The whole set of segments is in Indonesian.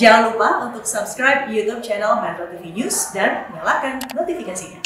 Jangan lupa untuk subscribe YouTube channel Metro TV News dan nyalakan notifikasinya.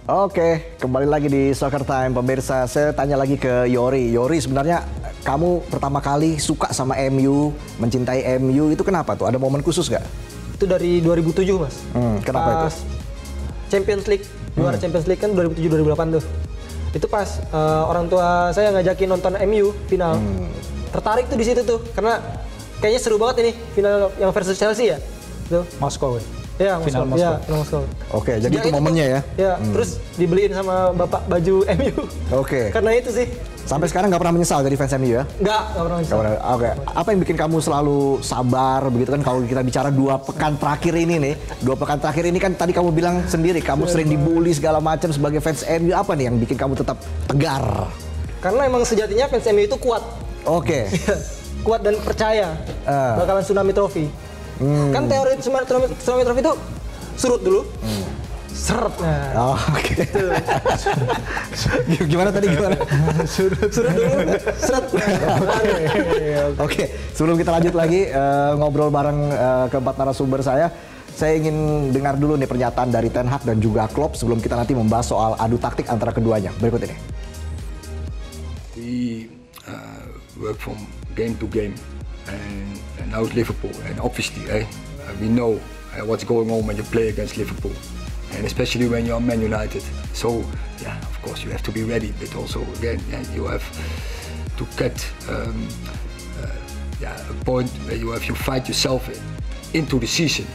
Oke, kembali lagi di Soccer Time, pemirsa. Saya tanya lagi ke Yory. Yory, sebenarnya kamu pertama kali suka sama MU, mencintai MU, itu kenapa tuh? Ada momen khusus nggak? Itu dari 2007, Mas. Kenapa itu? Champions League, juara Champions League kan 2007-2008 tuh. Itu pas orang tua saya ngajakin nonton MU final. Tertarik tuh di situ tuh, karena kayaknya seru banget ini final yang versus Chelsea ya. Tuh. Moskow. Ya, Final Moskow. Ya, Moskow. Oke, jadi itu momennya ya? Ya, terus dibeliin sama bapak baju MU. Oke. Karena itu sih. Sampai sekarang nggak pernah menyesal jadi fans MU ya? Nggak pernah menyesal. Oke. Apa yang bikin kamu selalu sabar begitu kan kalau kita bicara 2 pekan terakhir ini nih? 2 pekan terakhir ini kan tadi kamu bilang sendiri kamu sering dibully segala macam sebagai fans MU. Apa nih yang bikin kamu tetap tegar? Karena emang sejatinya fans MU itu kuat. Oke. Kuat dan percaya bakalan Tsunami Trophy. Kan teori Tsunami Trophy itu surut dulu, seret. Oh, oke. Gimana tadi gimana? surut dulu, seret. Oke, sebelum kita lanjut lagi ngobrol bareng keempat narasumber saya ingin dengar dulu nih pernyataan dari Ten Hag dan juga Klopp sebelum kita nanti membahas soal adu taktik antara keduanya. Berikut ini. We work from game to game, and now it's Liverpool, and obviously, we know what's going on when you play against Liverpool, and especially when you're Man United. So, yeah, of course you have to be ready, but also again, you have to get a point where you fight yourself into the season,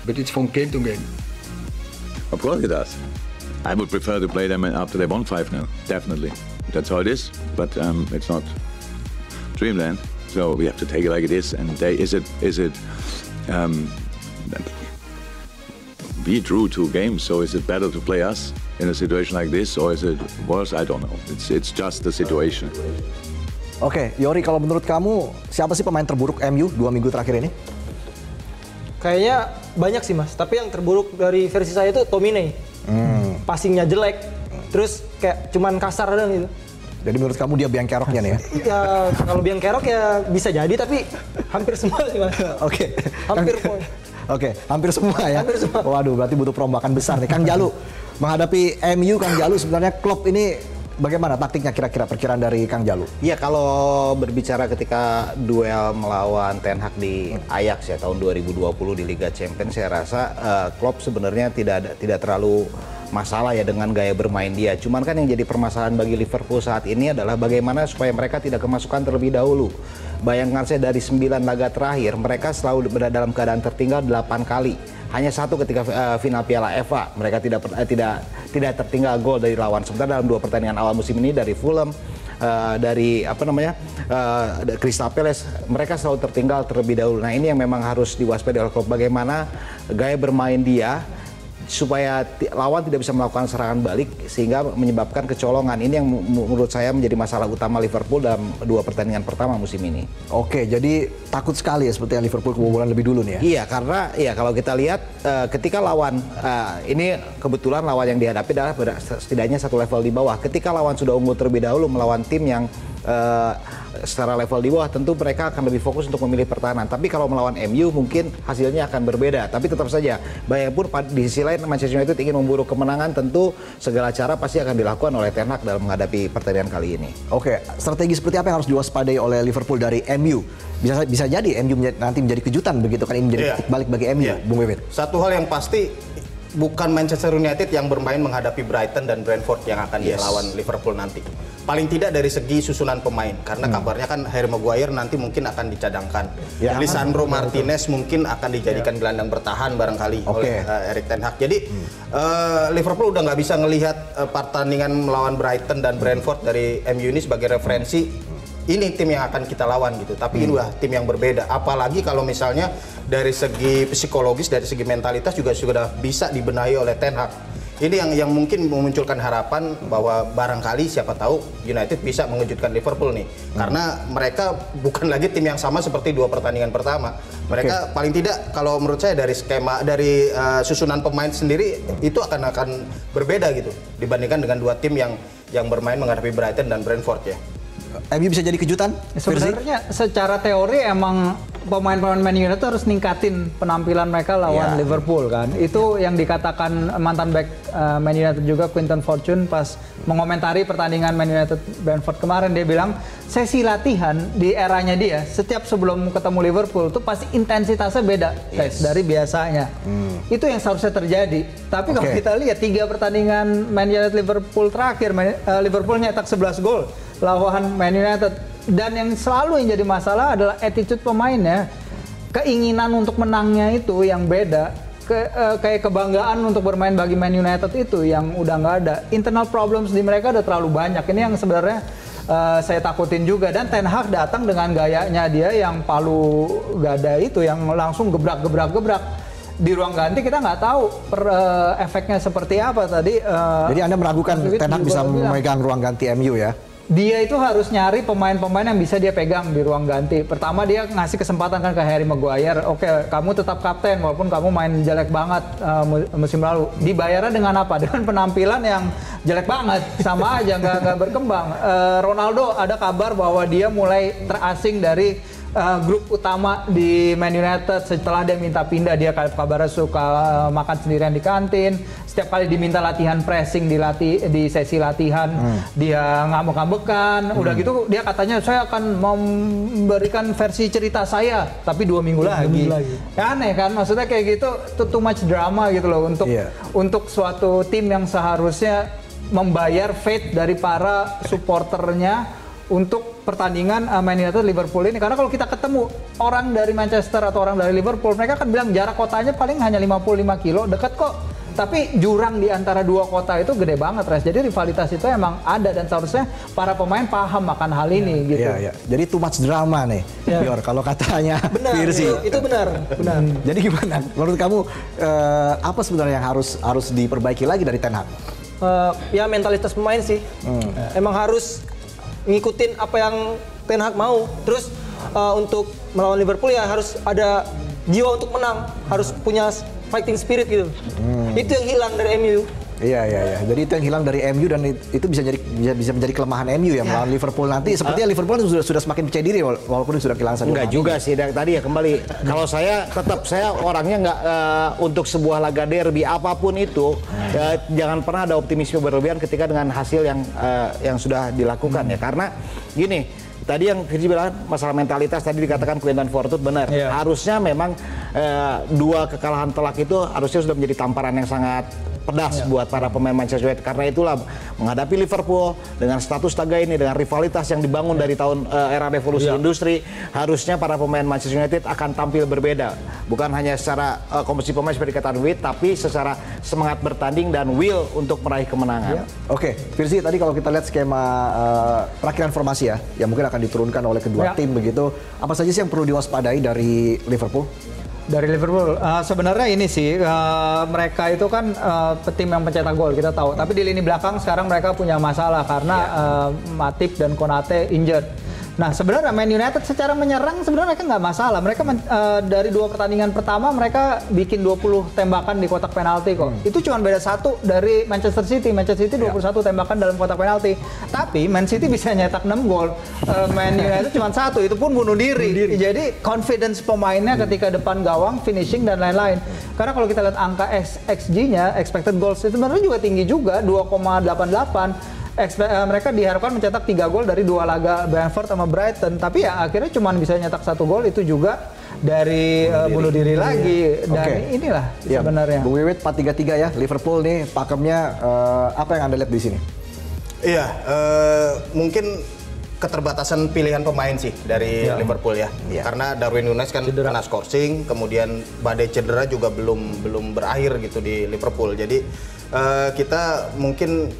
but it's from game to game. Of course it does. I would prefer to play them after they won 5-0, definitely. That's how it is, but it's not dreamland, so we have to take it like it is. And we drew 2 games, so is it better to play us in a situation like this, or is it worse? I don't know. It's just the situation. Oke, Yory, kalau menurut kamu siapa sih pemain terburuk MU 2 minggu terakhir ini? Kayaknya banyak sih, Mas. Tapi yang terburuk dari versi saya itu Tomine. Passingnya jelek, terus kayak cuman kasar doang gitu. Jadi menurut kamu dia biang keroknya nih ya? Ya kalau biang kerok ya bisa jadi, tapi hampir semua sih, Mas. Oke. Hampir semua. Oke, hampir semua ya? Hampir semua. Waduh, berarti butuh perombakan besar nih. Kang Jalu, menghadapi MU, Kang Jalu sebenarnya Klopp ini bagaimana taktiknya kira-kira perkiraan dari Kang Jalu? Iya, kalau berbicara ketika duel melawan Ten Hag di Ajax ya tahun 2020 di Liga Champions, saya rasa Klopp sebenarnya tidak terlalu masalah ya dengan gaya bermain dia. Cuman kan yang jadi permasalahan bagi Liverpool saat ini adalah bagaimana supaya mereka tidak kemasukan terlebih dahulu. Bayangkan saya dari 9 laga terakhir, mereka selalu berada dalam keadaan tertinggal 8 kali. Hanya 1 ketika final Piala FA, mereka tidak tertinggal gol dari lawan. Sementara dalam 2 pertandingan awal musim ini dari Fulham, dari Crystal Palace, mereka selalu tertinggal terlebih dahulu. Nah, ini yang memang harus diwaspadai oleh Klopp, bagaimana gaya bermain dia supaya lawan tidak bisa melakukan serangan balik sehingga menyebabkan kecolongan. Ini yang menurut saya menjadi masalah utama Liverpool dalam 2 pertandingan pertama musim ini. Oke, jadi takut sekali ya seperti yang Liverpool kebobolan lebih dulu nih ya? Iya, karena ya kalau kita lihat ketika lawan, ini kebetulan lawan yang dihadapi adalah setidaknya 1 level di bawah. Ketika lawan sudah unggul terlebih dahulu melawan tim yang secara level di bawah tentu mereka akan lebih fokus untuk memilih pertahanan. Tapi kalau melawan MU mungkin hasilnya akan berbeda. Tapi tetap saja, bayangpun di sisi lain Manchester United ingin memburu kemenangan, tentu segala cara pasti akan dilakukan oleh Ten Hag dalam menghadapi pertandingan kali ini. Oke, strategi seperti apa yang harus diwaspadai oleh Liverpool dari MU? Bisa jadi MU nanti menjadi kejutan begitu kan, ini menjadi titik balik bagi MU, Bung Bebet. Satu hal yang pasti, bukan Manchester United yang bermain menghadapi Brighton dan Brentford yang akan dilawan Liverpool nanti. Paling tidak dari segi susunan pemain, karena kabarnya kan Harry Maguire nanti mungkin akan dicadangkan. Lisandro Martinez mungkin akan dijadikan gelandang bertahan barangkali oleh Erik ten Hag. Jadi Liverpool udah nggak bisa ngelihat pertandingan melawan Brighton dan Brentford dari MU ini sebagai referensi. Ini tim yang akan kita lawan gitu, tapi ini udah tim yang berbeda. Apalagi kalau misalnya dari segi psikologis, dari segi mentalitas juga sudah bisa dibenahi oleh Ten Hag. Ini yang mungkin memunculkan harapan bahwa barangkali siapa tahu United bisa mengejutkan Liverpool nih. Karena mereka bukan lagi tim yang sama seperti 2 pertandingan pertama. Mereka paling tidak kalau menurut saya dari skema, dari susunan pemain sendiri itu akan berbeda gitu dibandingkan dengan 2 tim yang bermain menghadapi Brighton dan Brentford ya. MU bisa jadi kejutan? Sebenarnya secara teori emang pemain-pemain Man United harus ningkatin penampilan mereka lawan Liverpool kan. Itu yang dikatakan mantan back Man United juga, Quinton Fortune, pas mengomentari pertandingan Man United Brentford kemarin. Dia bilang sesi latihan di eranya dia setiap sebelum ketemu Liverpool tuh pasti intensitasnya beda guys dari biasanya. Itu yang seharusnya terjadi. Tapi kalau kita lihat 3 pertandingan Man United Liverpool terakhir, Liverpool nyetak 11 gol lawan Man United, dan yang selalu yang jadi masalah adalah attitude pemainnya, keinginan untuk menangnya itu yang beda, kayak kebanggaan untuk bermain bagi Man United itu yang udah nggak ada. Internal problems di mereka udah terlalu banyak. Ini yang sebenarnya saya takutin juga, dan Ten Hag datang dengan gayanya dia yang palu gada itu, yang langsung gebrak di ruang ganti. Kita nggak tahu efeknya seperti apa tadi. Jadi Anda meragukan Ten Hag bisa memegang ruang ganti MU ya? Dia itu harus nyari pemain-pemain yang bisa dia pegang di ruang ganti. Pertama dia ngasih kesempatan kan ke Harry Maguire. Oke, kamu tetap kapten walaupun kamu main jelek banget musim lalu. Dibayarnya dengan apa? Dengan penampilan yang jelek banget, sama aja nggak berkembang. Ronaldo ada kabar bahwa dia mulai terasing dari grup utama di Man United setelah dia minta pindah. Dia kabarnya suka makan sendirian di kantin. Setiap kali diminta latihan pressing di sesi latihan, dia ngambek-ngambekan. Udah gitu dia katanya saya akan memberikan versi cerita saya, tapi 2 minggu lagi. Ya, aneh kan, maksudnya kayak gitu too much drama gitu loh untuk suatu tim yang seharusnya membayar faith dari para supporternya untuk pertandingan Man United Liverpool ini. Karena kalau kita ketemu orang dari Manchester atau orang dari Liverpool, mereka kan bilang jarak kotanya paling hanya 55 kilo, dekat kok. Tapi jurang di antara 2 kota itu gede banget, Res. Jadi rivalitas itu emang ada, dan seharusnya para pemain paham akan hal ini gitu. Iya. Jadi too much drama nih, Pior, kalau katanya Firzi. Itu benar. Jadi gimana? Menurut kamu apa sebenarnya yang harus diperbaiki lagi dari Ten Hag? Ya mentalitas pemain sih. Emang harus ngikutin apa yang Ten Hag mau. Terus untuk melawan Liverpool ya harus ada jiwa untuk menang, harus punya fighting spirit gitu. Itu yang hilang dari MU. Iya. Jadi itu yang hilang dari MU, dan itu bisa menjadi kelemahan MU ya melawan Liverpool nanti. Sepertinya Liverpool sudah semakin percaya diri walaupun sudah kehilangan satu. Enggak juga sih tadi ya, kembali. Kalau saya orangnya nggak untuk sebuah laga derby apapun itu jangan pernah ada optimisme berlebihan ketika dengan hasil yang sudah dilakukan ya. Karena gini, tadi yang Firzi bilang masalah mentalitas, tadi dikatakan Quinton Fortune benar. Harusnya memang 2 kekalahan telak itu harusnya sudah menjadi tamparan yang sangat pedas buat para pemain Manchester United. Karena itulah menghadapi Liverpool dengan status taga ini, dengan rivalitas yang dibangun dari tahun era revolusi industri, harusnya para pemain Manchester United akan tampil berbeda. Bukan hanya secara komposisi pemain seperti kata Wid, tapi secara semangat bertanding dan will untuk meraih kemenangan. Oke, Firzi, tadi kalau kita lihat skema perakhiran formasi ya, yang mungkin akan diturunkan oleh kedua tim begitu, apa saja sih yang perlu diwaspadai dari Liverpool? Dari Liverpool, sebenarnya ini sih mereka itu kan tim yang pencetak gol, kita tahu. Tapi di lini belakang sekarang mereka punya masalah karena Matip dan Konate injured. Nah sebenarnya Man United secara menyerang sebenarnya mereka nggak masalah. Mereka dari 2 pertandingan pertama mereka bikin 20 tembakan di kotak penalti kok. Itu cuma beda 1 dari Manchester City. Manchester City 21 tembakan dalam kotak penalti. Tapi Man City bisa nyetak 6 gol. Man United cuma 1, itu pun bunuh diri. Jadi confidence pemainnya ketika depan gawang, finishing dan lain-lain. Karena kalau kita lihat angka XG-nya, expected goals itu sebenarnya juga tinggi juga 2,88. Mereka diharapkan mencetak 3 gol dari 2 laga Brentford sama Brighton, tapi ya akhirnya cuma bisa nyetak 1 gol, itu juga dari bunuh diri lagi. Dan inilah sebenarnya. Bung Wiwit 4-3-3 ya, Liverpool nih pakemnya apa yang Anda lihat di sini? Iya, mungkin keterbatasan pilihan pemain sih dari Liverpool ya. Karena Darwin Núñez kan kena skorsing, kemudian badai cedera juga belum berakhir gitu di Liverpool. Jadi kita mungkin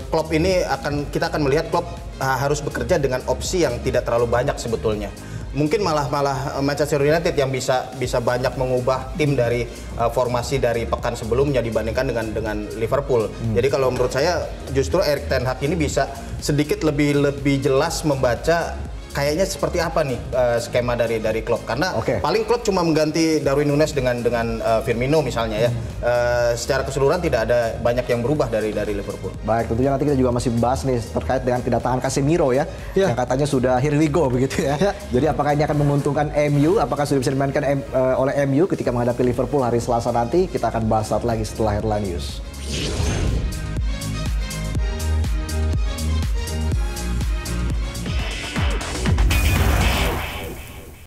Klopp ini kita akan melihat Klopp harus bekerja dengan opsi yang tidak terlalu banyak sebetulnya. Mungkin malah Manchester United yang bisa banyak mengubah tim dari formasi dari pekan sebelumnya dibandingkan dengan Liverpool. Jadi kalau menurut saya justru Erik ten Hag ini bisa sedikit lebih jelas membaca kayaknya seperti apa nih skema dari Klopp, karena paling Klopp cuma mengganti Darwin Núñez dengan Firmino misalnya ya. Secara keseluruhan tidak ada banyak yang berubah dari Liverpool. Baik, tentunya nanti kita juga masih bahas nih terkait dengan kedatangan Casemiro ya, yang katanya sudah here we go begitu ya. Jadi apakah ini akan menguntungkan MU, apakah sudah bisa dimainkan oleh MU ketika menghadapi Liverpool hari Selasa nanti? Kita akan bahas saat lagi setelah Headline News.